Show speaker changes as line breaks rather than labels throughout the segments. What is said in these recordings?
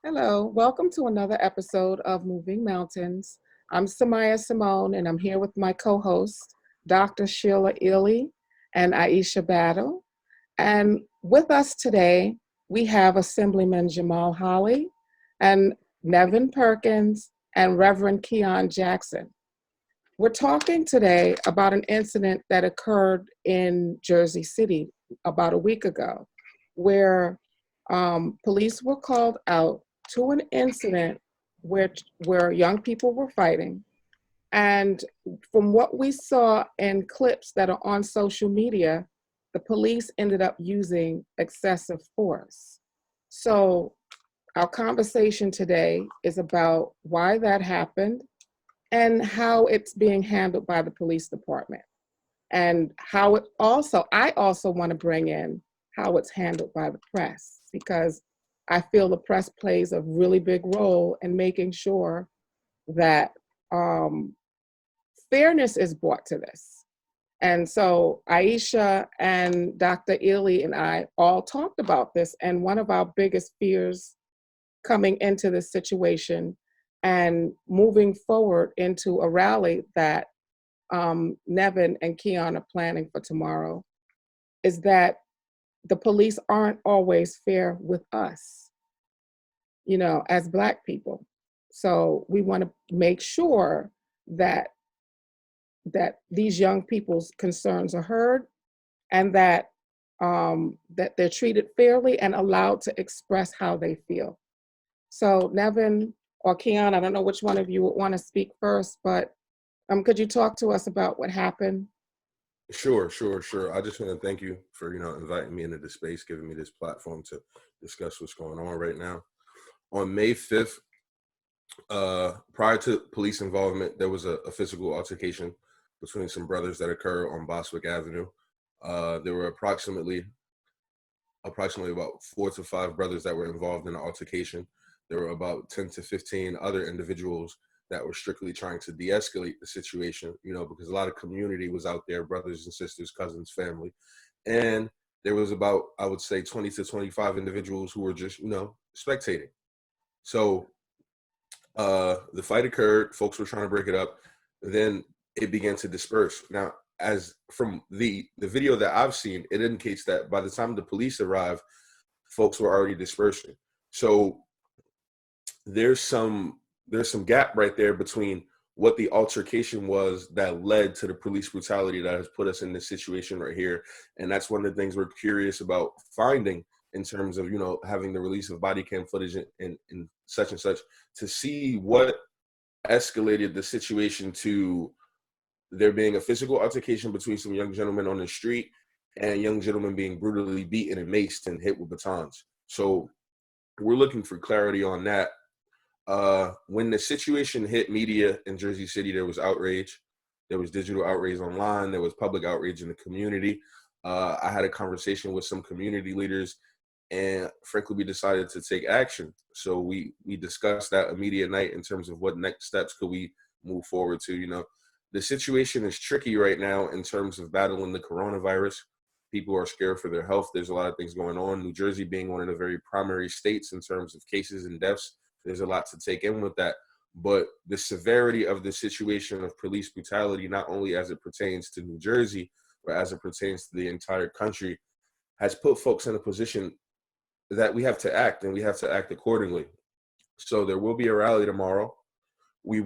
Hello, welcome to another episode of Moving Mountains. I'm Sumayyah Simone, and I'm here with my co-host, Dr. Sheila and Aisha Battle. And with us today, we have Assemblyman Jamel Holley and Nevin Perkins and Reverend Keion Jackson. We're talking today about an incident that occurred in Jersey City about a week ago, where police were called out to an incident where young people were fighting. And from what we saw in clips that are on social media, the police ended up using excessive force. So, our conversation today is about why that happened and how it's being handled by the police department. And how it also, I also want to bring in how it's handled by the press, because I feel the press plays a really big role in making sure that fairness is brought to this. And so Aisha and Dr. Ely and I all talked about this. And one of our biggest fears coming into this situation and moving forward into a rally that Nevin and Keion are planning for tomorrow is that the police aren't always fair with us, as Black people. So we want to make sure that these young people's concerns are heard, and that they're treated fairly and allowed to express how they feel. So Nevin or Keion, I don't know which one of you would want to speak first, but could you talk to us about what happened?
Sure. I just want to thank you for, inviting me into this space, giving me this platform to discuss what's going on right now. On May 5th, prior to police involvement, there was a physical altercation between some brothers that occurred on Boswick Avenue. There were approximately about 4 to 5 brothers that were involved in the altercation. There were about 10 to 15 other individuals that were strictly trying to de-escalate the situation, because a lot of community was out there, brothers and sisters, cousins, family. And there was about, I would say, 20 to 25 individuals who were just, spectating. So the fight occurred, folks were trying to break it up, then it began to disperse. Now, as from the video that I've seen, it indicates that by the time the police arrived, folks were already dispersing. So there's some gap right there between what the altercation was that led to the police brutality that has put us in this situation right here. And that's one of the things we're curious about finding in terms of, having the release of body cam footage and such and such, to see what escalated the situation to there being a physical altercation between some young gentlemen on the street and young gentlemen being brutally beaten and maced and hit with batons. So we're looking for clarity on that. When the situation hit media in Jersey City, there was outrage. There was digital outrage online. There was public outrage in the community. I had a conversation with some community leaders, and frankly, we decided to take action. So we discussed that immediate night in terms of what next steps could we move forward to. The situation is tricky right now in terms of battling the coronavirus. People are scared for their health. There's a lot of things going on. New Jersey being one of the very primary states in terms of cases and deaths, there's a lot to take in with that. But the severity of the situation of police brutality, not only as it pertains to New Jersey, but as it pertains to the entire country, has put folks in a position that we have to act, and we have to act accordingly. So there will be a rally tomorrow. We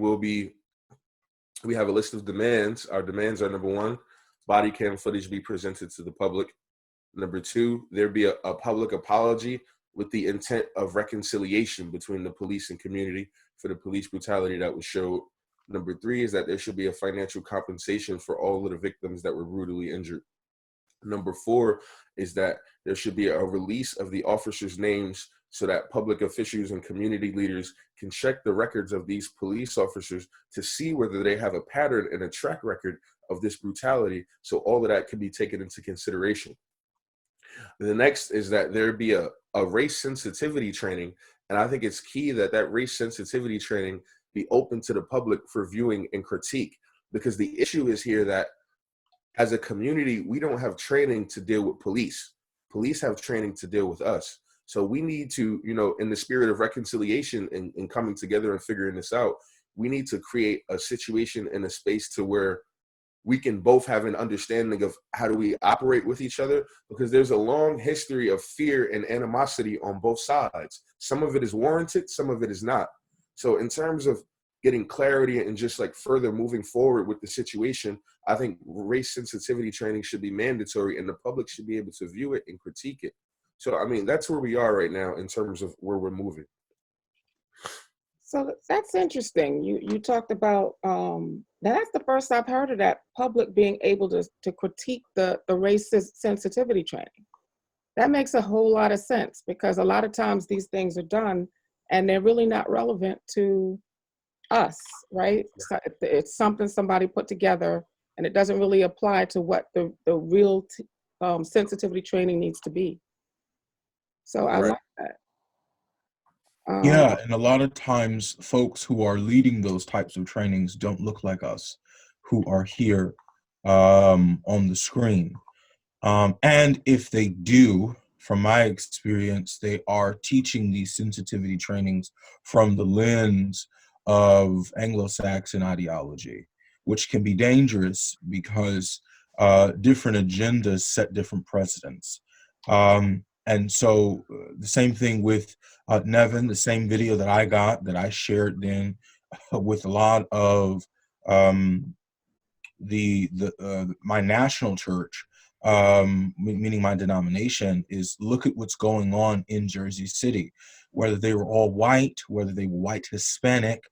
have a list of demands. Our demands are: number 1, body cam footage be presented to the public. Number 2, there be a public apology with the intent of reconciliation between the police and community for the police brutality that was showed. Number 3 is that there should be a financial compensation for all of the victims that were brutally injured. Number 4 is that there should be a release of the officers' names so that public officials and community leaders can check the records of these police officers to see whether they have a pattern and a track record of this brutality, so all of that can be taken into consideration. The next is that there be a race sensitivity training, and I think it's key that race sensitivity training be open to the public for viewing and critique, because the issue is here that as a community, we don't have training to deal with police. Police have training to deal with us. So we need to, in the spirit of reconciliation and coming together and figuring this out, we need to create a situation and a space to where we can both have an understanding of how do we operate with each other, because there's a long history of fear and animosity on both sides. Some of it is warranted, some of it is not. So in terms of getting clarity and just like further moving forward with the situation, I think race sensitivity training should be mandatory and the public should be able to view it and critique it. So, I mean, that's where we are right now in terms of where we're moving.
So that's interesting. You talked about that's the first I've heard of that, public being able to critique the racist sensitivity training. That makes a whole lot of sense, because a lot of times these things are done and they're really not relevant to us, right? So it's something somebody put together and it doesn't really apply to what the real sensitivity training needs to be. So I like that.
Yeah, and a lot of times folks who are leading those types of trainings don't look like us, who are here on the screen. And if they do, from my experience, they are teaching these sensitivity trainings from the lens of Anglo-Saxon ideology, which can be dangerous because different agendas set different precedents. And so the same thing with Nevin, the same video that I got, that I shared then with a lot of my national church, meaning my denomination, is look at what's going on in Jersey City. Whether they were all white, whether they were white Hispanic,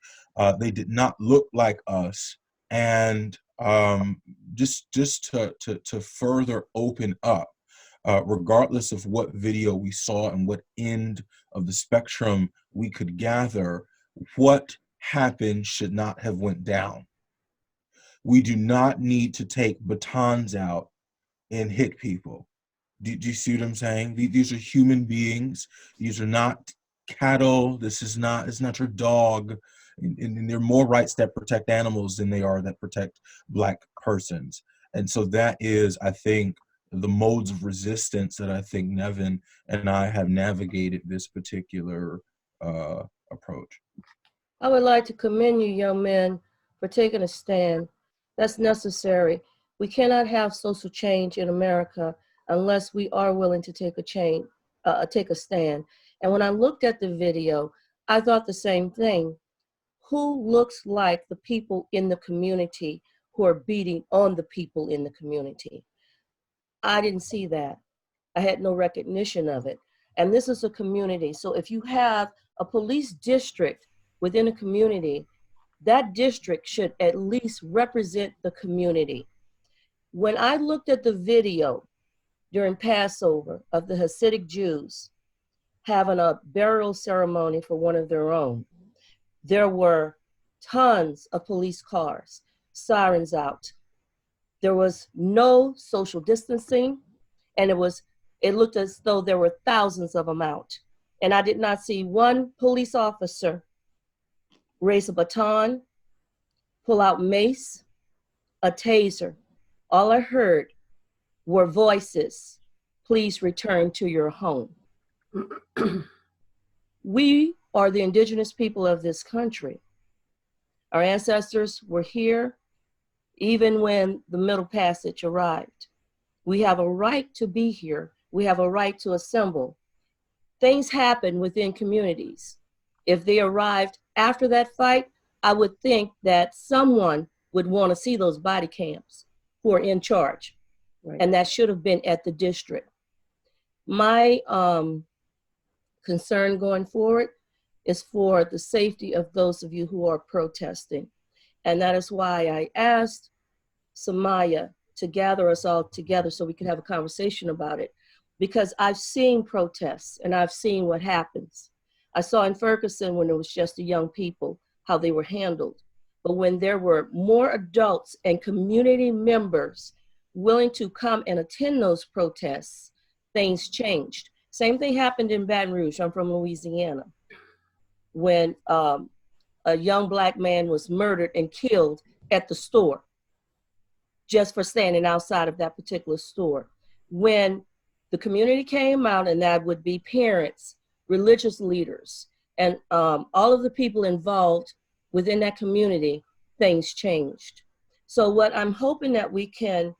they did not look like us. And just to further open up, regardless of what video we saw and what end of the spectrum we could gather, what happened should not have went down. We do not need to take batons out and hit people. Do you see what I'm saying? These are human beings. These are not cattle. It's not your dog. And there are more rights that protect animals than they are that protect Black persons. And so that is, I think, the modes of resistance that I think Nevin and I have navigated this particular approach.
I would like to commend you, young men, for taking a stand. That's necessary. We cannot have social change in America unless we are willing to take a stand. And when I looked at the video, I thought the same thing. Who looks like the people in the community who are beating on the people in the community? I didn't see that. I had no recognition of it. And this is a community. So if you have a police district within a community, that district should at least represent the community. When I looked at the video during Passover of the Hasidic Jews having a burial ceremony for one of their own, there were tons of police cars, sirens out. There was no social distancing, and it looked as though there were thousands of them out. And I did not see one police officer raise a baton, pull out mace, a taser. All I heard were voices, please return to your home. We are the indigenous people of this country. Our ancestors were here even when the Middle Passage arrived. We have a right to be here. We have a right to assemble. Things happen within communities. If they arrived after that fight, I would think that someone would want to see those body cams who are in charge. Right. And that should have been at the district. My concern going forward is for the safety of those of you who are protesting. And that is why I asked Sumayyah to gather us all together so we could have a conversation about it. Because I've seen protests and I've seen what happens. I saw in Ferguson when it was just the young people, how they were handled. But when there were more adults and community members willing to come and attend those protests, things changed. Same thing happened in Baton Rouge. I'm from Louisiana. When a young Black man was murdered and killed at the store just for standing outside of that particular store. When the community came out, and that would be parents, religious leaders, and all of the people involved within that community, things changed. So what I'm hoping that we can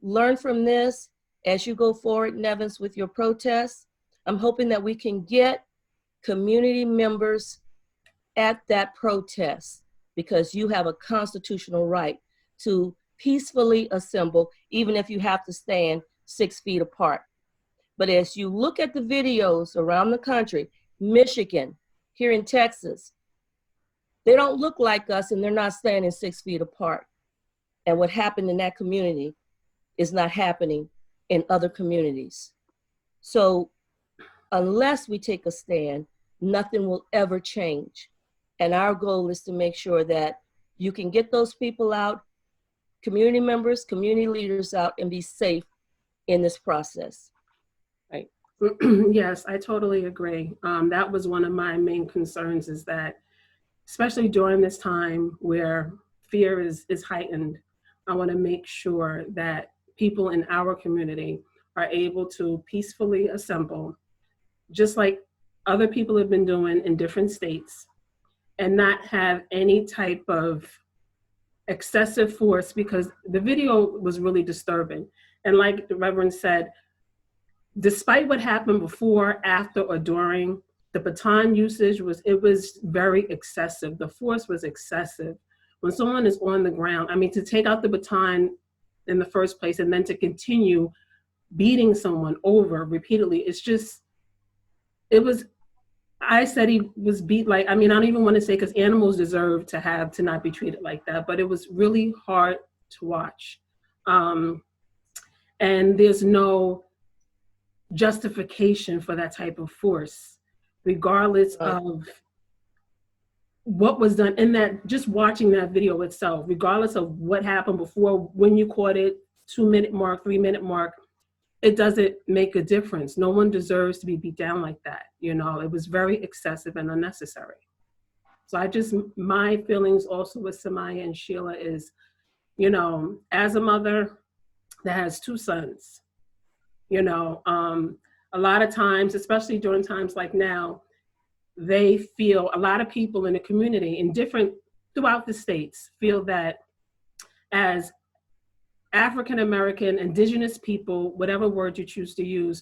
learn from this as you go forward, Nevins, with your protests, I'm hoping that we can get community members at that protest, because you have a constitutional right to peacefully assemble, even if you have to stand 6 feet apart. But as you look at the videos around the country, Michigan, here in Texas, they don't look like us, and they're not standing 6 feet apart. And what happened in that community is not happening in other communities. So unless we take a stand, nothing will ever change. And our goal is to make sure that you can get those people out, community members, community leaders out, and be safe in this process.
Right. Yes, I totally agree. That was one of my main concerns, is that, especially during this time where fear is heightened, I want to make sure that people in our community are able to peacefully assemble, just like other people have been doing in different states, and not have any type of excessive force, because the video was really disturbing. And like the Reverend said, despite what happened before, after, or during, the baton usage was very excessive. The force was excessive. When someone is on the ground, I mean, to take out the baton in the first place and then to continue beating someone over repeatedly, I said he was beat like, I mean, I don't even want to say, because animals deserve to not be treated like that, but it was really hard to watch. And there's no justification for that type of force, regardless of what was done in that, just watching that video itself, regardless of what happened before, when you caught it, 2-minute mark, 3-minute mark, it doesn't make a difference. No one deserves to be beat down like that. You know, it was very excessive and unnecessary. So my feelings also with Sumayyah and Sheila is, you know, as a mother that has 2 sons, you know, a lot of times, especially during times like now, they feel, a lot of people in the community throughout the states feel that as African-American, indigenous people, whatever word you choose to use,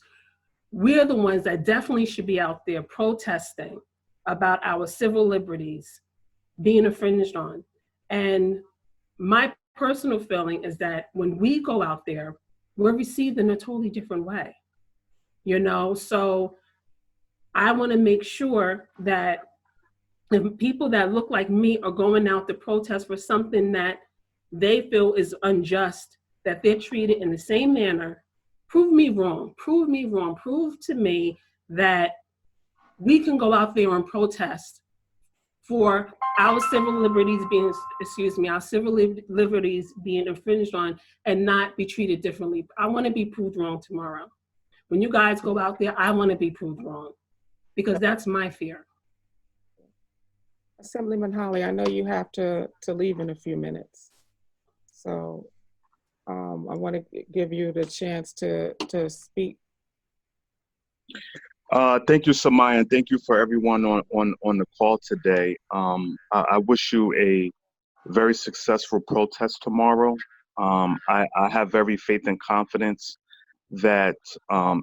we're the ones that definitely should be out there protesting about our civil liberties being infringed on. And my personal feeling is that when we go out there, we're received in a totally different way, you know? So I want to make sure that if people that look like me are going out to protest for something that they feel is unjust, that they're treated in the same manner. Prove me wrong, prove me wrong, prove to me that we can go out there and protest for our civil liberties being, our civil liberties being infringed on, and not be treated differently. I want to be proved wrong tomorrow. When you guys go out there, I want to be proved wrong, because that's my fear.
Assemblyman Holley, I know you have to leave in a few minutes. So I want to give you the chance to speak.
Thank you, Sumayyah, and thank you for everyone on the call today. I wish you a very successful protest tomorrow. I have every faith and confidence that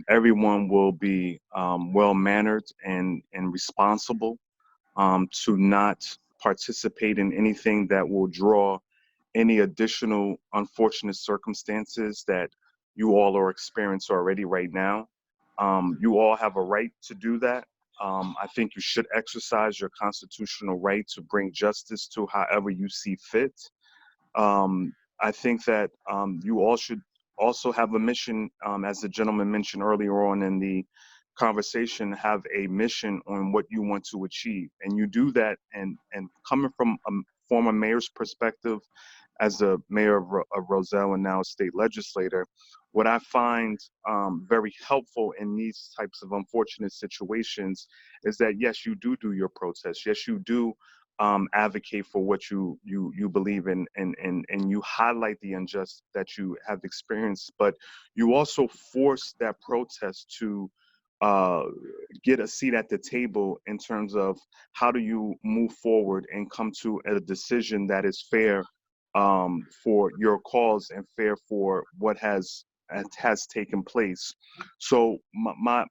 everyone will be well-mannered and responsible, to not participate in anything that will draw any additional unfortunate circumstances that you all are experiencing already right now. You all have a right to do that. I think you should exercise your constitutional right to bring justice to however you see fit. I think that you all should also have a mission, as the gentleman mentioned earlier on in the conversation, have a mission on what you want to achieve. And you do that, and coming from a former mayor's perspective, as a mayor of Roselle and now a state legislator, what I find very helpful in these types of unfortunate situations is that, yes, you do your protests. Yes, you do advocate for what you believe in, and you highlight the injustice that you have experienced, but you also force that protest to get a seat at the table in terms of how do you move forward and come to a decision that is fair for your cause and fair for what has taken place. So my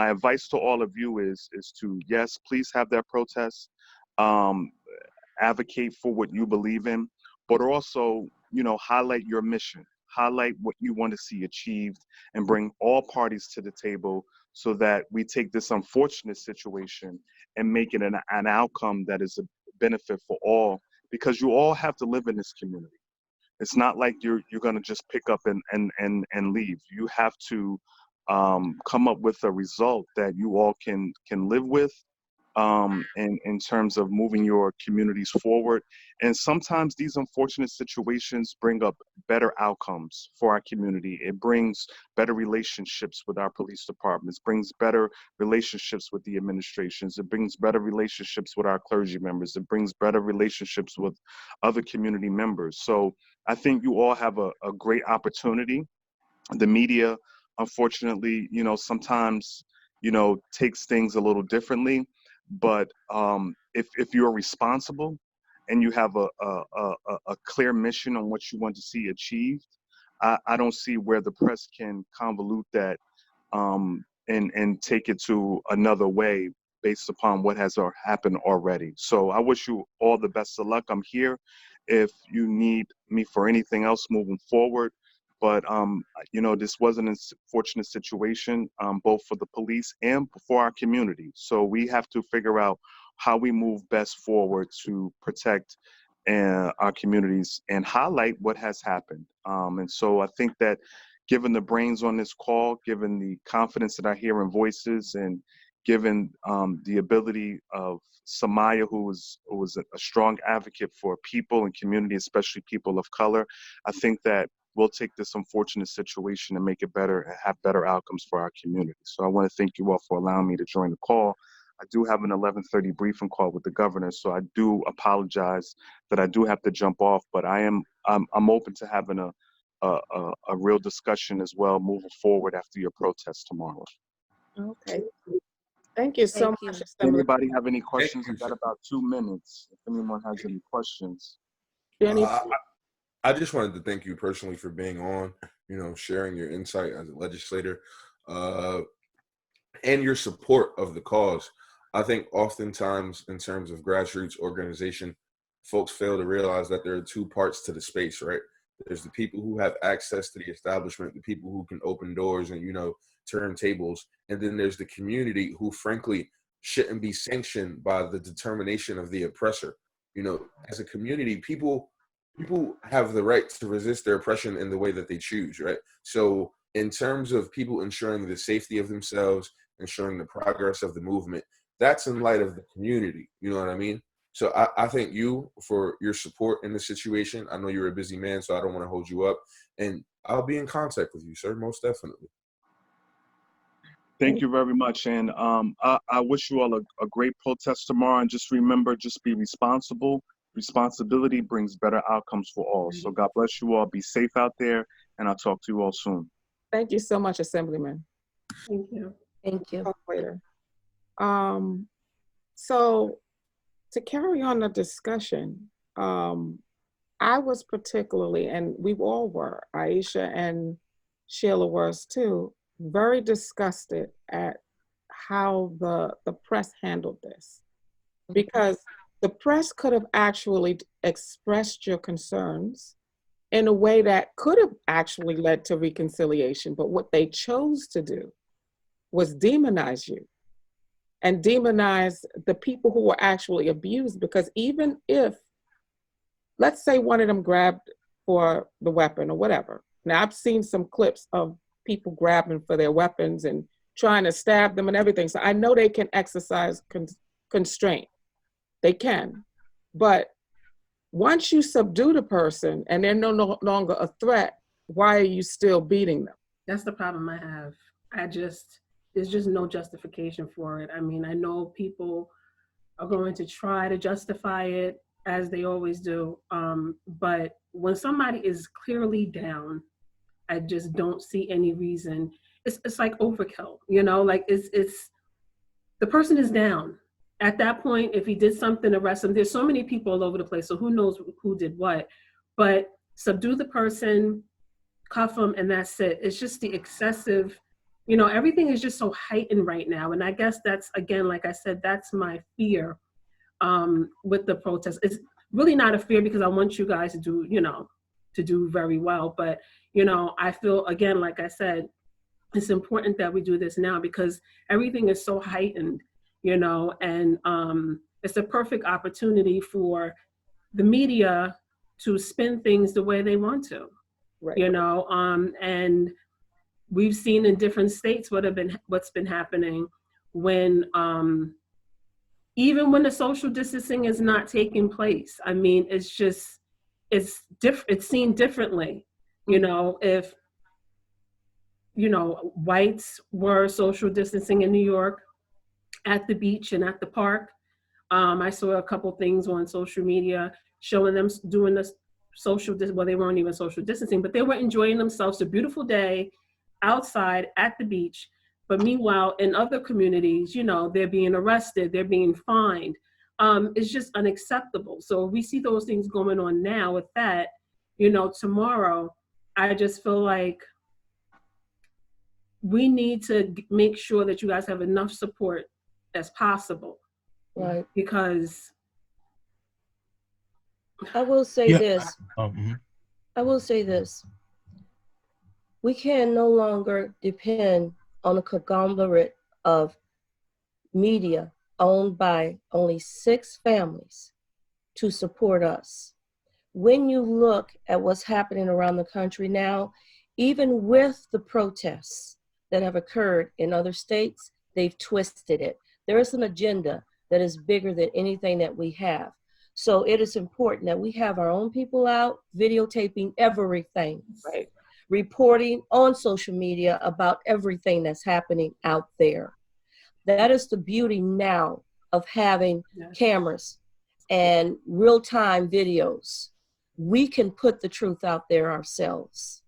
advice to all of you is to, yes, please have that protest, um, advocate for what you believe in, but also, you know, highlight your mission, highlight what you want to see achieved, and bring all parties to the table so that we take this unfortunate situation and make it an outcome that is a benefit for all, because you all have to live in this community. It's not like you're going to just pick up and leave. You have to come up with a result that you all can live with, in terms of moving your communities forward. And sometimes these unfortunate situations bring up better outcomes for our community. It brings better relationships with our police departments, brings better relationships with the administrations, it brings better relationships with our clergy members, it brings better relationships with other community members. So I think you all have a great opportunity. The media, unfortunately, you know, sometimes, you know, takes things a little differently. But if you're responsible and you have a clear mission on what you want to see achieved, I don't see where the press can convolute that and take it to another way based upon what has happened already. So I wish you all the best of luck. I'm here if you need me for anything else moving forward. But you know, this was an unfortunate situation, both for the police and for our community. So we have to figure out how we move best forward to protect our communities and highlight what has happened. And so I think that, given the brains on this call, given the confidence that I hear in voices, and given the ability of Sumayyah, who was a strong advocate for people and community, especially people of color, I think that we'll take this unfortunate situation and make it better and have better outcomes for our community. So I want to thank you all for allowing me to join the call. I do have an 11:30 briefing call with the governor, so I do apologize that I do have to jump off, but I'm open to having a real discussion as well moving forward after your protest tomorrow.
Okay. Thank you so
Thank you.
much, Assemblyman.
Anybody have any questions?
you,
I've got
sir.
about 2 minutes. If anyone has any questions.
Jenny,
I just wanted to thank you personally for being on, you know, sharing your insight as a legislator, and your support of the cause. I think oftentimes in terms of grassroots organization, folks fail to realize that there are two parts to the space, right? There's the people who have access to the establishment, the people who can open doors and, you know, turn tables. And then there's the community who frankly shouldn't be sanctioned by the determination of the oppressor. You know, as a community, people have the right to resist their oppression in the way that they choose, right? So in terms of people ensuring the safety of themselves, ensuring the progress of the movement, that's in light of the community, you know what I mean? So I thank you for your support in this situation. I know you're a busy man, so I don't want to hold you up. And I'll be in contact with you, sir, most definitely.
Thank you very much. And I wish you all a great protest tomorrow. And just remember, just be responsible. Responsibility brings better outcomes for all. So God bless you all. Be safe out there. And I'll talk to you all soon.
thank you so much, Assemblyman.
Thank you.
Thank you.
Talk later. So to carry on the discussion, I was particularly, and we all were, Aisha and Sheila was too, very disgusted at how the press handled this. Because the press could have actually expressed your concerns in a way that could have actually led to reconciliation. But what they chose to do was demonize you and demonize the people who were actually abused. Because even if, let's say one of them grabbed for the weapon or whatever. Now, I've seen some clips of people grabbing for their weapons and trying to stab them and everything. So I know they can exercise constraint. They can. But once you subdue the person and they're no longer a threat, why are you still beating them?
That's the problem I have. There's just no justification for it. I mean, I know people are going to try to justify it as they always do. But when somebody is clearly down, I just don't see any reason. It's like overkill, you know, like it's the person is down. At that point, if he did something, arrest him. There's so many people all over the place, so who knows who did what. But subdue the person, cuff them, and that's it. It's just the excessive, you know, everything is just so heightened right now. And I guess that's, again, like I said, that's my fear with the protest. It's really not a fear because I want you guys to do, you know, to do very well. But, you know, I feel, again, like I said, it's important that we do this now because everything is so heightened, you know, and it's a perfect opportunity for the media to spin things the way they want to,
Right.
you know, and we've seen in different states what's been happening when, even when the social distancing is not taking place. I mean, it's just, it's seen differently, you know, if, you know, whites were social distancing in New York at the beach and at the park. I saw a couple things on social media showing them doing this well, they weren't even social distancing, but they were enjoying themselves, a beautiful day outside at the beach. But meanwhile, in other communities, you know, they're being arrested, they're being fined. It's just unacceptable. So we see those things going on now with that, you know, tomorrow, I just feel like we need to make sure that you guys have enough support as possible.
Right.
Because
I will say this.
mhm.
I will say this. We can no longer depend on a conglomerate of media owned by only 6 families to support us. When you look at what's happening around the country now, even with the protests that have occurred in other states, they've twisted it. There is an agenda that is bigger than anything that we have. So it is important that we have our own people out videotaping everything, right? Reporting on social media about everything that's happening out there. That is the beauty now of having cameras and real-time videos. We can put the truth out there ourselves.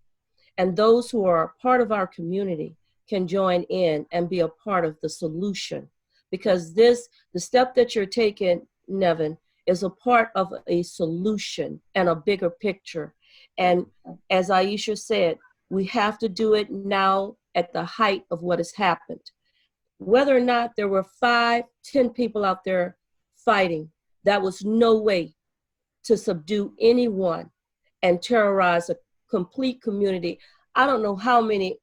And those who are a part of our community can join in and be a part of the solution. Because the step that you're taking, Nevin, is a part of a solution and a bigger picture. And as Aisha said, we have to do it now at the height of what has happened. Whether or not there were 5, 10 people out there fighting, that was no way to subdue anyone and terrorize a complete community. I don't know how many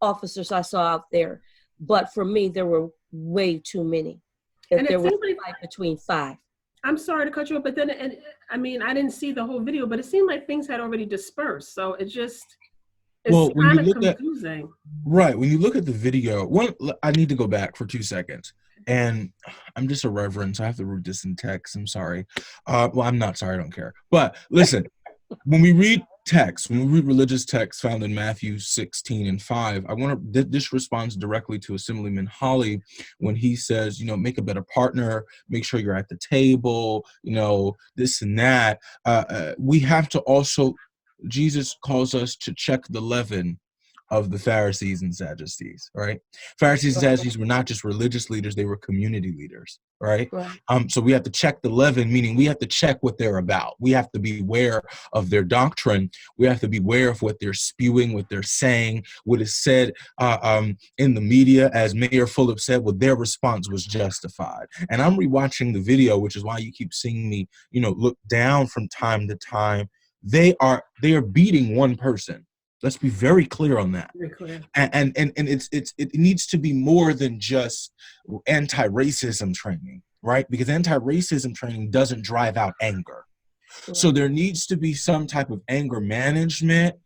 officers I saw out there, but for me, there were way too many. If there was a fight between 5.
I'm sorry to cut you off, but then, and I mean, I didn't see the whole video, but it seemed like things had already dispersed. So it's kind of confusing.
Right. When you look at the video, I need to go back for 2 seconds. And I'm just a reverend, so I have to read this in text. I'm sorry. Well, I'm not sorry. I don't care. But listen, when we read religious texts found in Matthew 16:5, this responds directly to Assemblyman Holley when he says, you know, make a better partner, make sure you're at the table, you know, this and that. We have to also, Jesus calls us to check the leaven of the Pharisees and Sadducees, right? Pharisees and Sadducees were not just religious leaders, they were community leaders, right? So we have to check the leaven, meaning we have to check what they're about. We have to be aware of their doctrine. We have to be aware of what they're spewing, what they're saying, what is said in the media. As Mayor Fulop said, well, their response was justified. And I'm rewatching the video, which is why you keep seeing me, you know, look down from time to time. They are beating one person. Let's be very clear on that.
Very clear.
And it needs to be more than just anti-racism training, right? Because anti-racism training doesn't drive out anger. So there needs to be some type of anger management.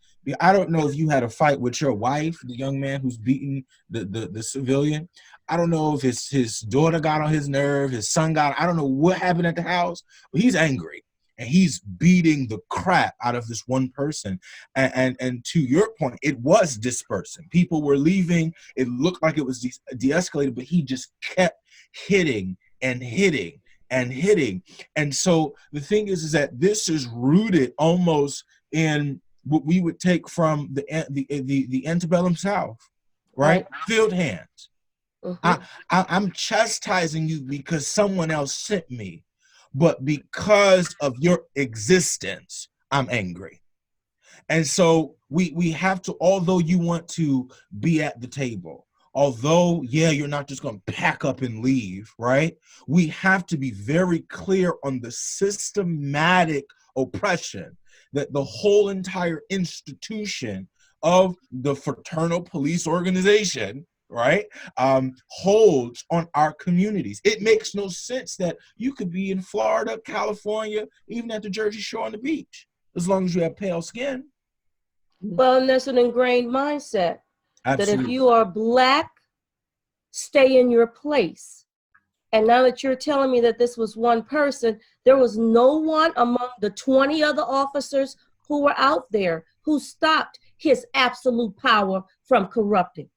I don't know if you had a fight with your wife, the young man who's beating the civilian. I don't know if his daughter got on his nerve, his son I don't know what happened at the house, but he's angry. And he's beating the crap out of this one person. And to your point, it was dispersing. People were leaving. It looked like it was de-escalated, but he just kept hitting and hitting. and hitting. And so the thing is that this is rooted almost in what we would take from the antebellum South, right? Field hands. I'm chastising you because someone else sent me, but because of your existence, I'm angry. And so we have to, although you want to be at the table, although, yeah, you're not just going to pack up and leave, right? We have to be very clear on the systematic oppression that the whole entire institution of the fraternal police organization, right, holds on our communities. It makes no sense that you could be in Florida, California, even at the Jersey Shore on the beach, as long as you have pale skin.
Well, and there's an ingrained mindset
Absolutely.
that if you are Black, stay in your place. And now that you're telling me that this was one person, there was no one among the 20 other officers who were out there who stopped his absolute power from corrupting.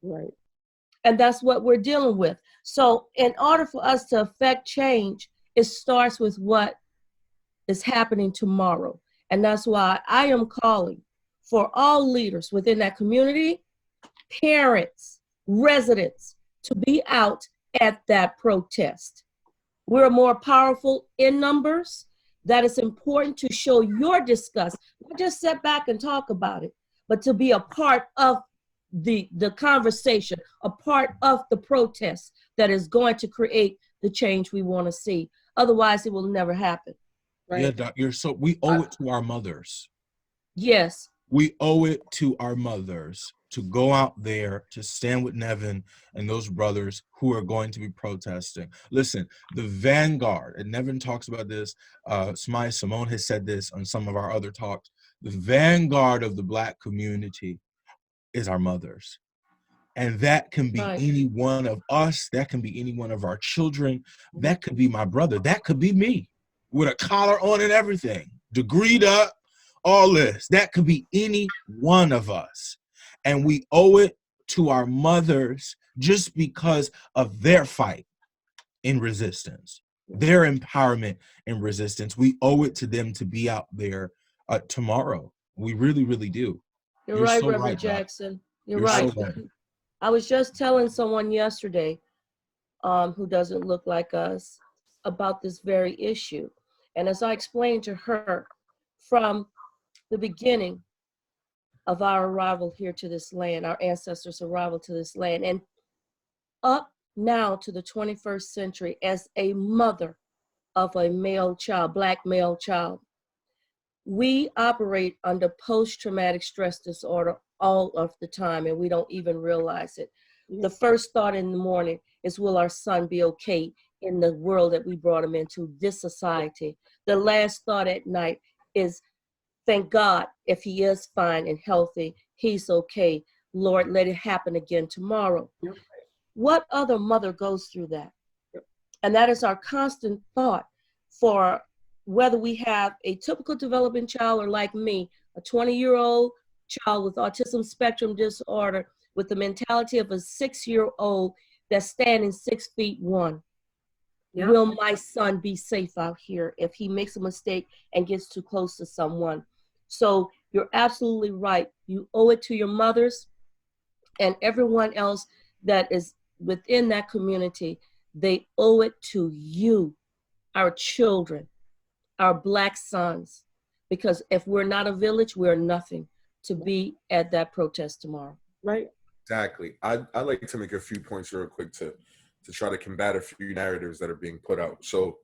Right.
And that's what we're dealing with. So in order for us to affect change, it starts with what is happening tomorrow. And that's why I am calling for all leaders within that community, parents, residents, to be out at that protest. We're more powerful in numbers. That is important to show your disgust. Not just sit back and talk about it, but to be a part of the conversation, a part of the protest that is going to create the change we want to see. Otherwise, it will never happen.
Right.
Yeah, Doc, we owe it to our mothers.
Yes.
We owe it to our mothers to go out there to stand with Nevin and those brothers who are going to be protesting. Listen, the vanguard, and Nevin talks about this, Sumayyah Simone has said this on some of our other talks, the vanguard of the Black community is our mothers. And that can be any one of us, that can be any one of our children, that could be my brother, that could be me with a collar on and everything, degreed up, all this. That could be any one of us. And we owe it to our mothers just because of their fight in resistance, their empowerment in resistance. We owe it to them to be out there tomorrow. We really, really do.
You're right,
so
Reverend
right,
Jackson. You're
You're
right.
so right.
I was just telling someone yesterday who doesn't look like us about this very issue. And as I explained to her, from the beginning of our arrival here to this land, our ancestors' arrival to this land, and up now to the 21st century as a mother of a male child, Black male child, we operate under post-traumatic stress disorder all of the time, and we don't even realize it. The first thought in the morning is, will our son be okay in the world that we brought him into, this society? The last thought at night is, thank God, if he is fine and healthy, he's okay. Lord, let it happen again tomorrow. What other mother goes through that? And that is our constant thought for whether we have a typical developing child or, like me, a 20-year-old child with autism spectrum disorder with the mentality of a 6-year-old that's standing 6'1". Yep. Will my son be safe out here if he makes a mistake and gets too close to someone? So you're absolutely right. You owe it to your mothers and everyone else that is within that community. They owe it to you, our children, our Black sons, because if we're not a village, we're nothing, to be at that protest tomorrow.
Right.
Exactly. I'd like to make a few points real quick to try to combat a few narratives that are being put out. So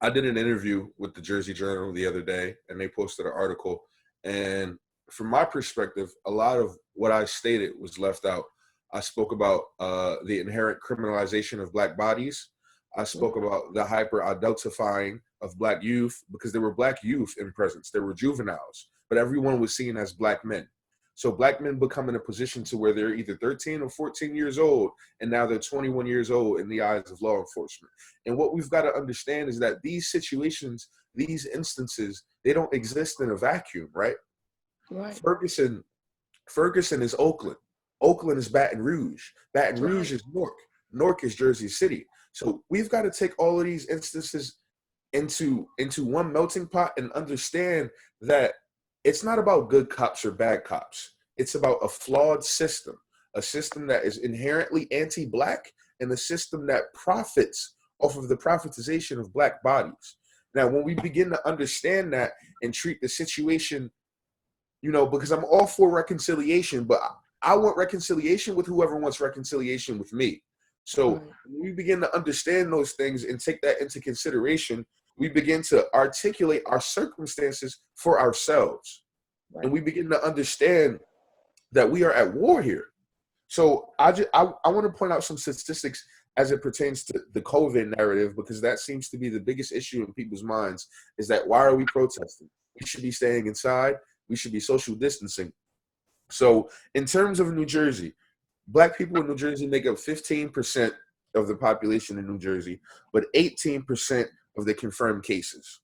I did an interview with the Jersey Journal the other day, and they posted an article. And from my perspective, a lot of what I stated was left out. I spoke about the inherent criminalization of Black bodies. I spoke about the hyper-identifying of Black youth, because there were Black youth in presence. There were juveniles, but everyone was seen as Black men. So Black men become in a position to where they're either 13 or 14 years old, and now they're 21 years old in the eyes of law enforcement. And what we've got to understand is that these situations, these instances, they don't exist in a vacuum, right?
Right.
Ferguson is Oakland. Oakland is Baton Rouge. Baton Rouge is Newark. Newark is Jersey City. So we've got to take all of these instances into one melting pot and understand that it's not about good cops or bad cops. It's about a flawed system, a system that is inherently anti-Black, and a system that profits off of the privatization of Black bodies. Now, when we begin to understand that and treat the situation, because I'm all for reconciliation, but I want reconciliation with whoever wants reconciliation with me. So when we begin to understand those things and take that into consideration, we begin to articulate our circumstances for ourselves. Right. And we begin to understand that we are at war here. So I want to point out some statistics as it pertains to the COVID narrative, because that seems to be the biggest issue in people's minds, is that why are we protesting? We should be staying inside. We should be social distancing. So in terms of New Jersey, Black people in New Jersey make up 15% of the population in New Jersey, but 18% of the confirmed cases.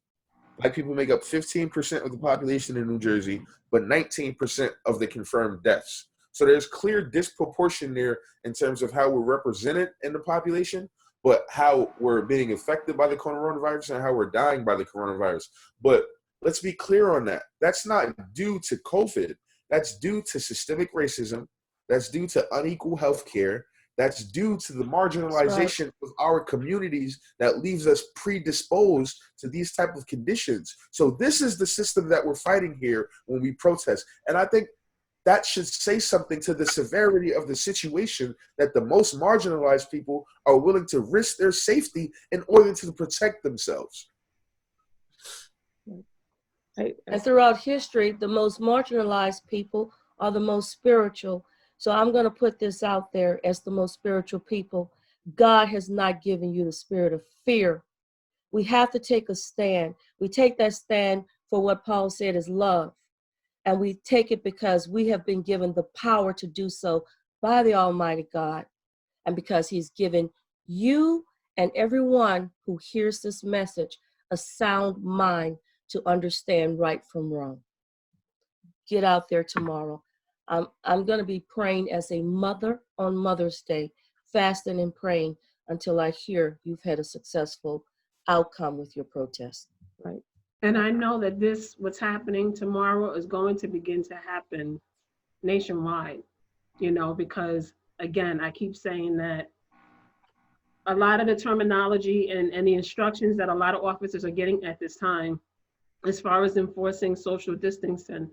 Black people make up 15% of the population in New Jersey, but 19% of the confirmed deaths. So there's clear disproportion there in terms of how we're represented in the population, but how we're being affected by the coronavirus and how we're dying by the coronavirus. But let's be clear on that. That's not due to COVID. That's due to systemic racism. That's due to unequal health care. That's due to the marginalization of our communities that leaves us predisposed to these type of conditions. So this is the system that we're fighting here when we protest. And I think that should say something to the severity of the situation, that the most marginalized people are willing to risk their safety in order to protect themselves.
And throughout history, the most marginalized people are the most spiritual. So I'm going to put this out there as the most spiritual people. God has not given you the spirit of fear. We have to take a stand. We take that stand for what Paul said is love. And we take it because we have been given the power to do so by the Almighty God. And because he's given you and everyone who hears this message a sound mind to understand right from wrong. Get out there tomorrow. I'm going to be praying as a mother on Mother's Day, fasting and praying until I hear you've had a successful outcome with your protest. Right.
And I know that what's happening tomorrow is going to begin to happen nationwide, because again, I keep saying that a lot of the terminology and the instructions that a lot of officers are getting at this time, as far as enforcing social distancing,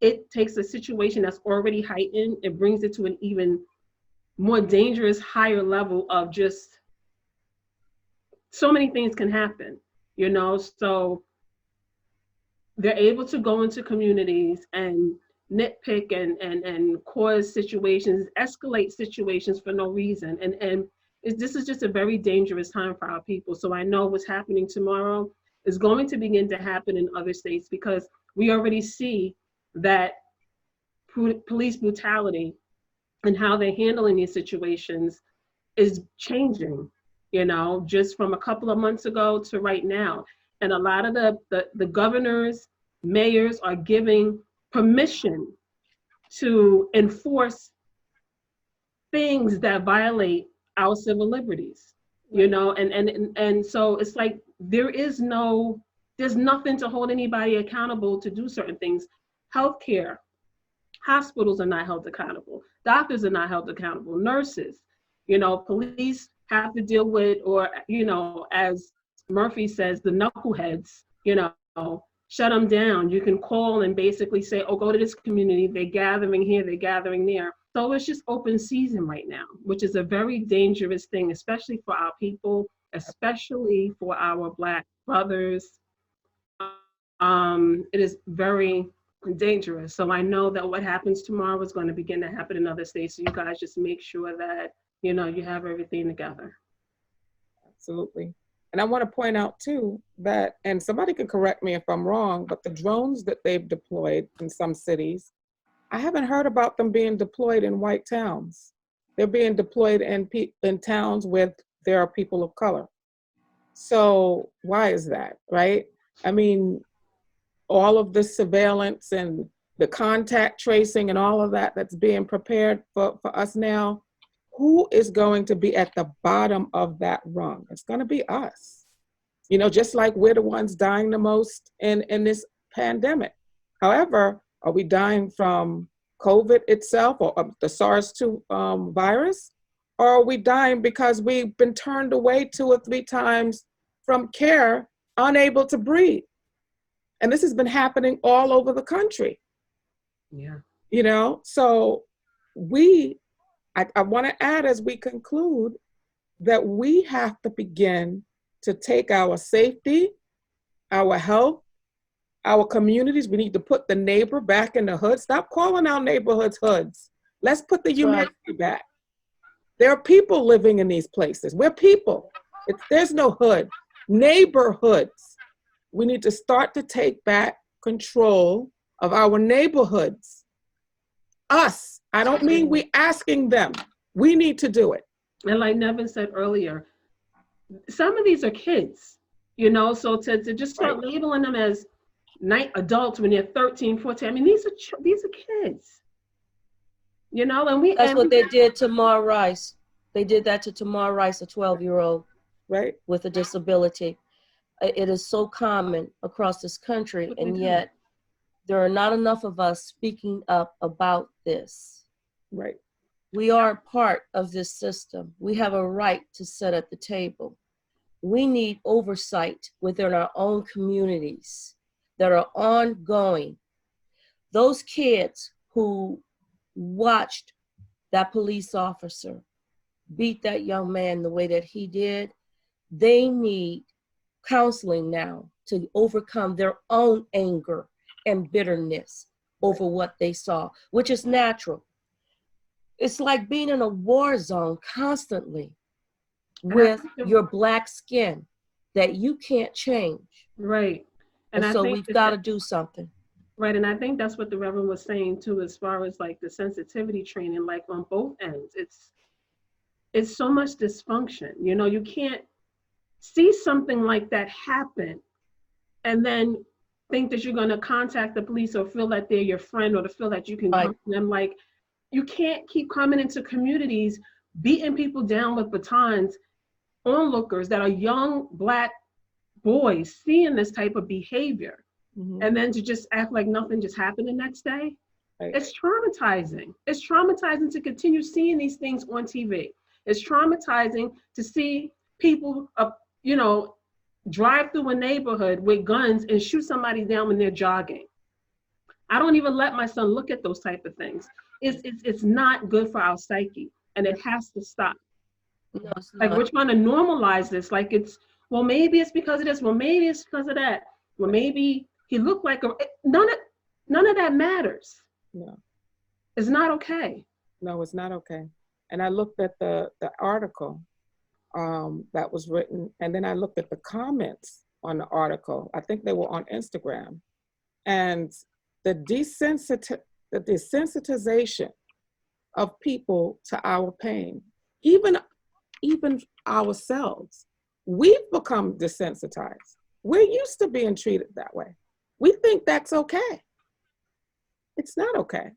it takes a situation that's already heightened and brings it to an even more dangerous, higher level of just so many things can happen, so they're able to go into communities and nitpick and cause situations, escalate situations for no reason. And this is just a very dangerous time for our people. So I know what's happening tomorrow is going to begin to happen in other states, because we already see that police brutality and how they're handling these situations is changing, just from a couple of months ago to right now. And a lot of the governors, mayors are giving permission to enforce things that violate our civil liberties, and so it's like there's nothing to hold anybody accountable to do certain things. Healthcare, hospitals are not held accountable. Doctors are not held accountable. Nurses, police have to deal with, or, as Murphy says, the knuckleheads, shut them down. You can call and basically say, oh, go to this community. They're gathering here, they're gathering there. So it's just open season right now, which is a very dangerous thing, especially for our people, especially for our Black brothers. It is very dangerous. So I know that what happens tomorrow is going to begin to happen in other states. So you guys just make sure that, you have everything together.
Absolutely. And I want to point out too that, and somebody can correct me if I'm wrong, but the drones that they've deployed in some cities, I haven't heard about them being deployed in white towns. They're being deployed in towns where there are people of color. So why is that, right? I mean, all of the surveillance and the contact tracing and all of that that's being prepared for us now, who is going to be at the bottom of that rung? It's going to be us. You know, just like we're the ones dying the most in this pandemic. However, are we dying from COVID itself or the SARS-2 virus? Or are we dying because we've been turned away 2 or 3 times from care, unable to breathe? And this has been happening all over the country.
Yeah.
You know, so I want to add as we conclude that we have to begin to take our safety, our health, our communities. We need to put the neighbor back in the hood. Stop calling our neighborhoods hoods. Let's put the humanity back. There are people living in these places. We're people. There's no hood. Neighborhoods. We need to start to take back control of our neighborhoods. Us. I don't mean we asking them. We need to do it.
And like Nevin said earlier, some of these are kids, you know, so to just start labeling them as night adults when they're 13, 14, I mean, these are kids, you know, and
that's what they did to Tamar Rice. They did that to Tamar Rice, a 12-year-old,
right,
with a disability. It is so common across this country, and yet there are not enough of us speaking up about this.
Right.
We are part of this system. We have a right to sit at the table. We need oversight within our own communities that are ongoing. Those kids who watched that police officer beat that young man the way that he did, they need counseling now to overcome their own anger and bitterness over what they saw, which is natural. It's like being in a war zone constantly with your Black skin that you can't change.
Right.
And so we've got to do something.
Right. And I think that's what the Reverend was saying too, as far as like the sensitivity training, like on both ends. It's so much dysfunction. You know, you can't see something like that happen and then think that you're going to contact the police or feel that they're your friend or to feel that you can come to them. Like, you can't keep coming into communities, beating people down with batons, onlookers that are young Black boys seeing this type of behavior, and then to just act like nothing just happened the next day. Right. It's traumatizing. It's traumatizing to continue seeing these things on TV. It's traumatizing to see people, you know, drive through a neighborhood with guns and shoot somebody down when they're jogging. I don't even let my son look at those type of things. It's not good for our psyche, and it has to stop.
No,
like we're trying to normalize this, like it's, well, maybe it's because of this, well, maybe it's because of that, well, maybe he looked like none of that matters.
No,
it's not okay.
No, it's not okay. And I looked at the article that was written, and then I looked at the comments on the article. I think they were on Instagram, and the desensitization of people to our pain, even ourselves, we've become desensitized. We're used to being treated that way. We think that's okay. It's not okay.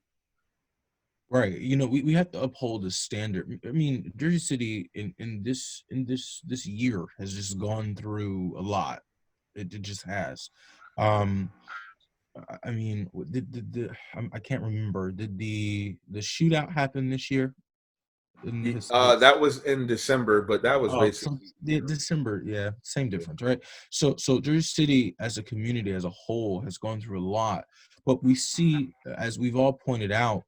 Right. You know, we have to uphold a standard. I mean, Jersey City in this year has just gone through a lot. It just has. I mean, I can't remember. Did the shootout happen this year?
That was in December, but that was basically
December. Yeah, same difference, right? So Jersey City as a community as a whole has gone through a lot, but we see, as we've all pointed out,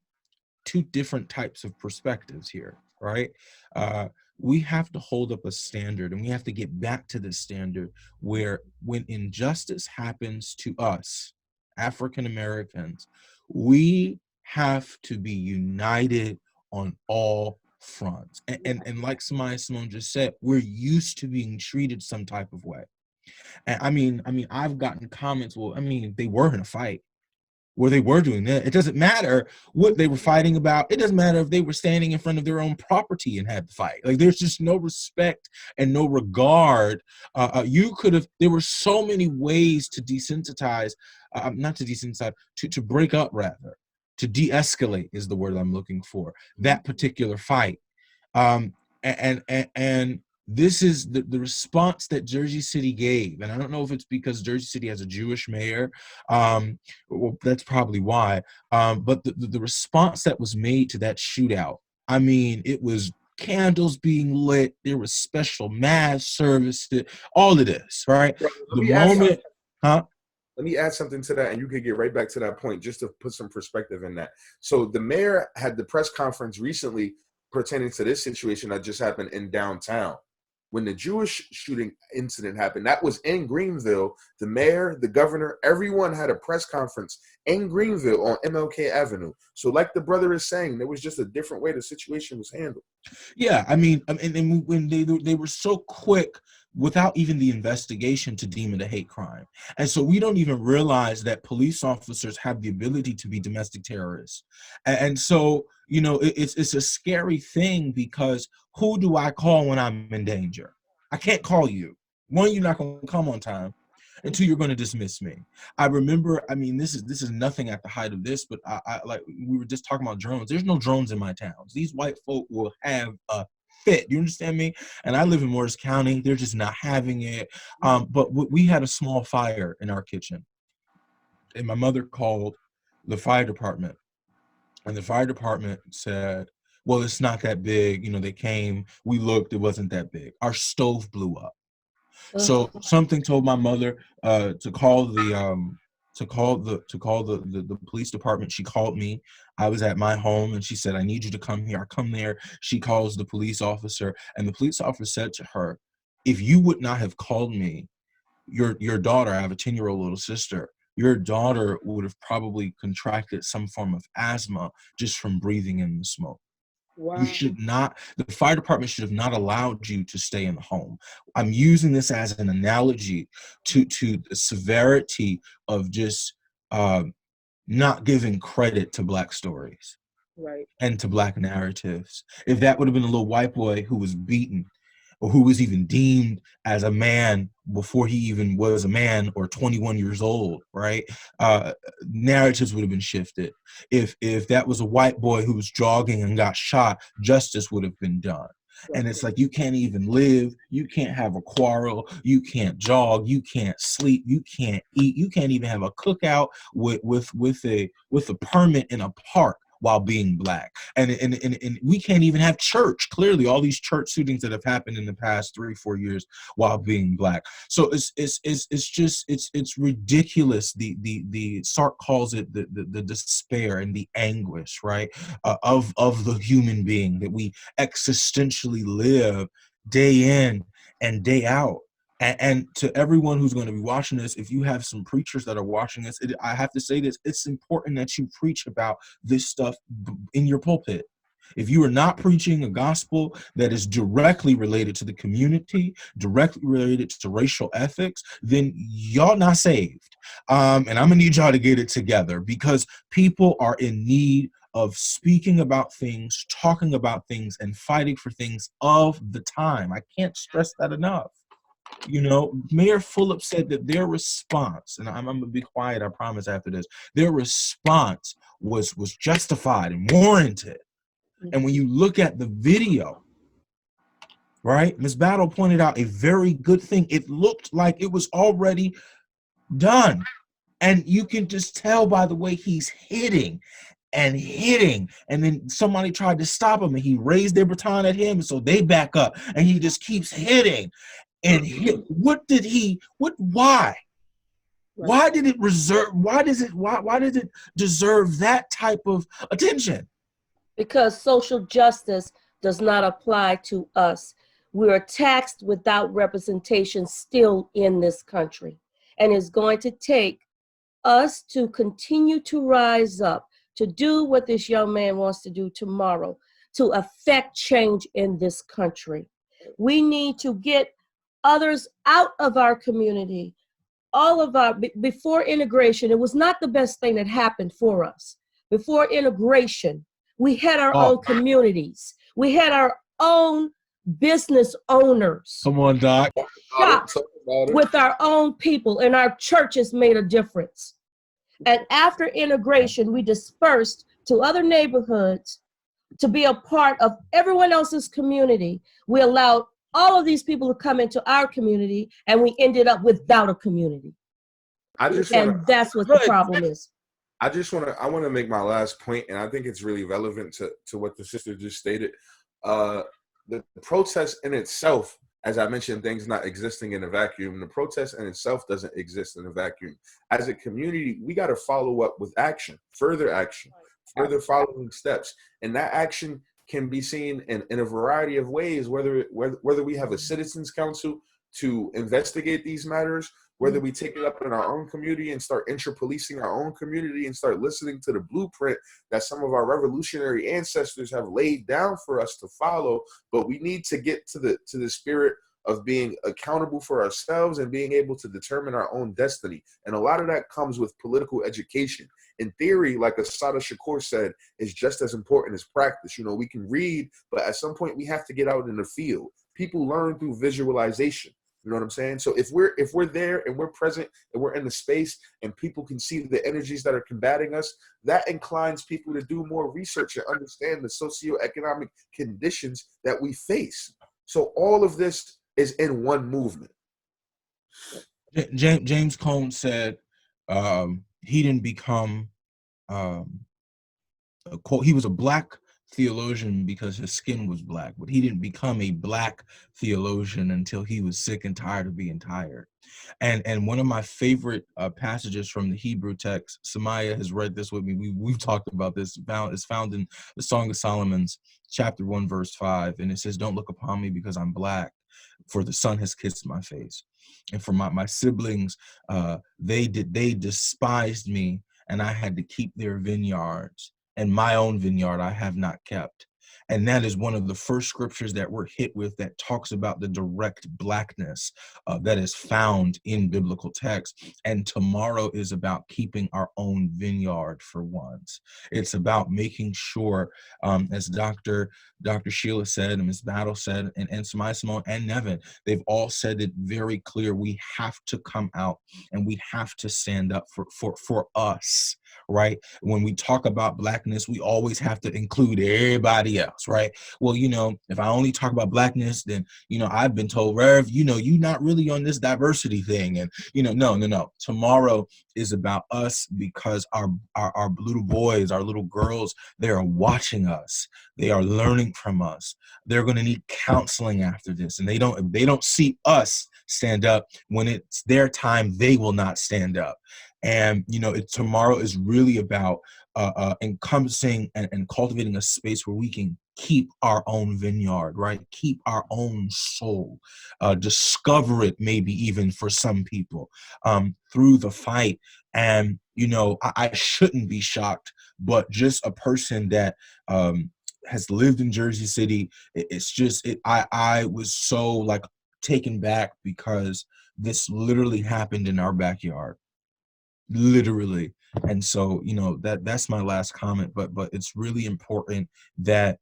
two different types of perspectives here, right? We have to hold up a standard, and we have to get back to this standard where when injustice happens to us, African Americans, we have to be united on all fronts. And like Simone just said, we're used to being treated some type of way. And I mean, I've gotten comments, well, I mean, they were in a fight. Where they were doing that. It doesn't matter what they were fighting about. It doesn't matter if they were standing in front of their own property and had to fight. Like, there's just no respect and no regard. There were so many ways to desensitize, not to desensitize, to break up rather, to de-escalate is the word I'm looking for, that particular fight. And this is the response that Jersey City gave. And I don't know if it's because Jersey City has a Jewish mayor. Well, that's probably why. But the response that was made to that shootout, I mean, it was candles being lit. There was special mass services, all of this, right?
Bro,
The moment, huh?
Let me add something to that, and you could get right back to that point just to put some perspective in that. So the mayor had the press conference recently pertaining to this situation that just happened in downtown. When the Jewish shooting incident happened, that was in Greenville. The mayor, the governor, everyone had a press conference in Greenville on MLK Avenue. So like the brother is saying, there was just a different way the situation was handled.
Yeah, I mean, and when they were so quick without even the investigation to deem it a hate crime. And so we don't even realize that police officers have the ability to be domestic terrorists. And so, you know, it's a scary thing, because who do I call when I'm in danger? I can't call you. One, you're not going to come on time. And two, you're going to dismiss me. I remember, I mean, this is nothing at the height of this, but I like, we were just talking about drones. There's no drones in my towns. These white folk will have a fit. You understand me? And I live in Morris County. They're just not having it. But we had a small fire in our kitchen, and my mother called the fire department, and the fire department said, well, it's not that big. You know, they came, we looked, it wasn't that big. Our stove blew up. So something told my mother to call the police department. She called me. I was at my home, and she said, I need you to come here. I come there. She calls the police officer, and the police officer said to her, if you would not have called me, your daughter, I have a 10-year-old little sister, your daughter would have probably contracted some form of asthma just from breathing in the smoke.
Wow.
You should not, the fire department should have not allowed you to stay in the home. I'm using this as an analogy to the severity of just not giving credit to Black stories,
Right.
and to Black narratives. If that would have been a little white boy who was beaten, or who was even deemed as a man before he even was a man, or 21 years old, right? Narratives would have been shifted. If that was a white boy who was jogging and got shot, justice would have been done. And it's like, you can't even live, you can't have a quarrel, you can't jog, you can't sleep, you can't eat, you can't even have a cookout with a permit in a park while being Black. And we can't even have church. Clearly, all these church shootings that have happened in the past 3-4 years while being Black. So it's ridiculous. The Sark calls it the despair and the anguish, right, of the human being that we existentially live day in and day out. And to everyone who's going to be watching this, if you have some preachers that are watching this, I have to say this, it's important that you preach about this stuff in your pulpit. If you are not preaching a gospel that is directly related to the community, directly related to racial ethics, then y'all not saved. And I'm gonna need y'all to get it together, because people are in need of speaking about things, talking about things, and fighting for things of the time. I can't stress that enough. You know, Mayor Fulop said that their response, and I'm gonna be quiet, I promise after this, their response was justified and warranted. And when you look at the video, right, Ms. Battle pointed out a very good thing. It looked like it was already done. And you can just tell by the way he's hitting, and then somebody tried to stop him, and he raised their baton at him, so they back up, and he just keeps hitting. And why did it deserve that type of attention?
Because social justice does not apply to us. We are taxed without representation still in this country. And it's going to take us to continue to rise up, to do what this young man wants to do tomorrow, to affect change in this country. We need to get others out of our community. Before integration, it was not the best thing that happened for us. Before integration, we had our own communities. We had our own business owners.
Come on, Doc.
Shops with our own people, and our churches made a difference. And after integration, we dispersed to other neighborhoods to be a part of everyone else's community. We allowed all of these people to come into our community, and we ended up without a community. And that's what the problem is.
I want to make my last point, and I think it's really relevant to what the sister just stated. The protest in itself, as I mentioned, things not existing in a vacuum. The protest in itself doesn't exist in a vacuum. As a community, we got to follow up with action, further following steps, and that action can be seen in a variety of ways. Whether we have a citizens council to investigate these matters, whether we take it up in our own community and start intra-policing our own community and start listening to the blueprint that some of our revolutionary ancestors have laid down for us to follow. But we need to get to the spirit of being accountable for ourselves and being able to determine our own destiny. And a lot of that comes with political education. In theory, like Assata Shakur said, is just as important as practice. You know, we can read, but at some point we have to get out in the field. People learn through visualization. You know what I'm saying? So if we're there and we're present and we're in the space and people can see the energies that are combating us, that inclines people to do more research and understand the socioeconomic conditions that we face. So all of this is in one movement.
James Cone said he didn't become he was a black theologian because his skin was black, but he didn't become a black theologian until he was sick and tired of being tired. And one of my favorite passages from the Hebrew text, Sumayyah has read this with me. We've talked about this. It's found in the Song of Solomon's chapter 1, verse 5, and it says, "Don't look upon me because I'm black, for the sun has kissed my face." And for my siblings, they despised me, and I had to keep their vineyards. And my own vineyard I have not kept. And that is one of the first scriptures that we're hit with that talks about the direct blackness that is found in biblical text. And tomorrow is about keeping our own vineyard for once. It's about making sure, as Dr. Sheila said, and Ms. Battle said, and Sumayyah, Simone, and Nevin, they've all said it very clear. We have to come out and we have to stand up for us. Right? When we talk about blackness, we always have to include everybody else, right? Well, you know, if I only talk about blackness, then, you know, I've been told, Rev, you know, you're not really on this diversity thing. And, you know, no. Tomorrow is about us because our little boys, our little girls, they are watching us. They are learning from us. They're going to need counseling after this. And if they don't see us stand up when it's their time, they will not stand up. And, you know, tomorrow is really about encompassing and cultivating a space where we can keep our own vineyard, right? Keep our own soul, discover it maybe even for some people through the fight. And, you know, I shouldn't be shocked, but just a person that has lived in Jersey City, I was so like taken back because this literally happened in our backyard. Literally. And so, you know, that's my last comment, but it's really important that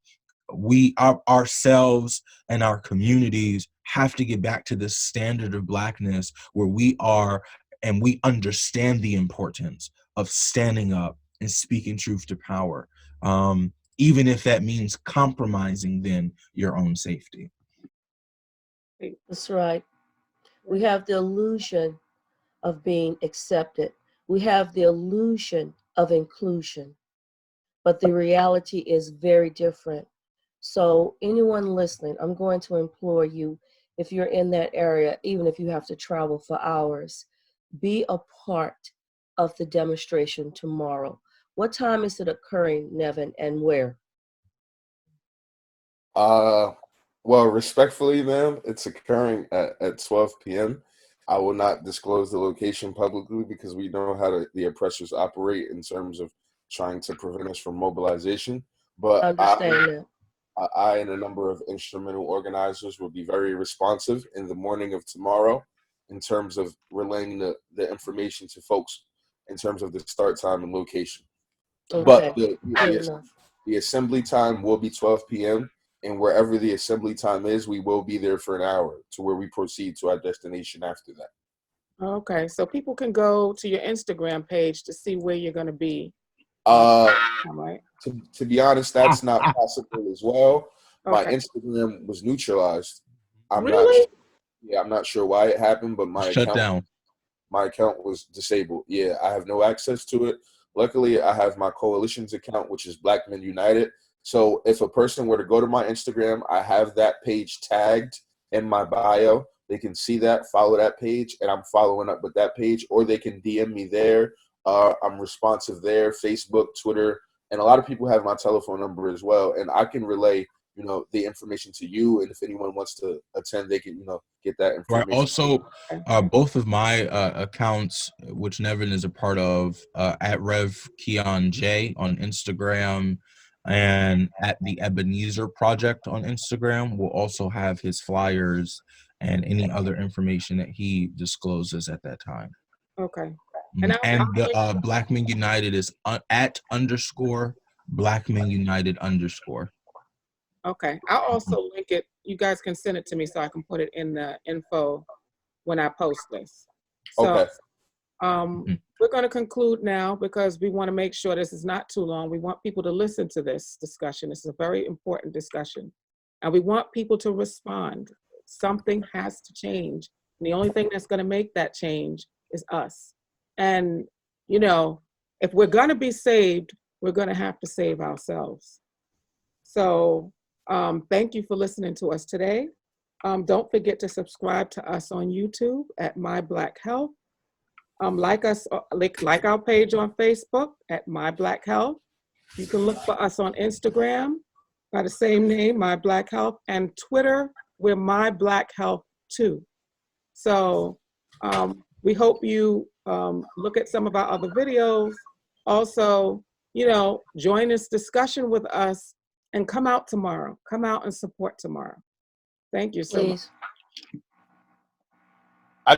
we ourselves and our communities have to get back to this standard of blackness where we are and we understand the importance of standing up and speaking truth to power, even if that means compromising then your own safety.
That's right. We have the illusion of being accepted. We have the illusion of inclusion, but the reality is very different. So anyone listening, I'm going to implore you, if you're in that area, even if you have to travel for hours, be a part of the demonstration tomorrow. What time is it occurring, Nevin, and where?
Well, respectfully, ma'am, it's occurring at 12 p.m. I will not disclose the location publicly because we know how the oppressors operate in terms of trying to prevent us from mobilization. But I and a number of instrumental organizers will be very responsive in the morning of tomorrow in terms of relaying the information to folks in terms of the start time and location. Okay. But the assembly time will be 12 p.m. And wherever the assembly time is, we will be there for an hour to where we proceed to our destination after that.
Okay, so people can go to your Instagram page to see where you're going to be. All right.
To be honest, that's not possible as well. My
Okay.
Instagram was neutralized. I'm
Really?
not sure why it happened, but
Shut down.
my account was disabled. Yeah, I have no access to it. Luckily, I have my coalition's account, which is Black Men United. So if a person were to go to my Instagram, I have that page tagged in my bio. They can see that, follow that page, and I'm following up with that page, or they can DM me there. I'm responsive there, Facebook, Twitter, and a lot of people have my telephone number as well, and I can relay, the information to you. And if anyone wants to attend, they can, get that
Right.
information.
Also, both of my accounts, which Nevin is a part of, at Rev Keion J on Instagram and at the Ebenezer Project on Instagram, will also have his flyers and any other information that he discloses at that time.
Okay.
And
I'll
the Black Men United is at _ Black Men United _
Okay. I'll also link it. You guys can send it to me so I can put it in the info when I post this. So,
Okay.
we're going to conclude now because we want to make sure this is not too long. We want people to listen to this discussion. This is a very important discussion. And we want people to respond. Something has to change. And the only thing that's going to make that change is us. And, if we're going to be saved, we're going to have to save ourselves. So thank you for listening to us today. Don't forget to subscribe to us on YouTube at My Black Health. Like us, like our page on Facebook at My Black Health. You can look for us on Instagram by the same name, My Black Health, and Twitter, we're My Black Health too. So we hope you look at some of our other videos. Also, join this discussion with us and come out tomorrow. Come out and support tomorrow. Thank you so much.
Please.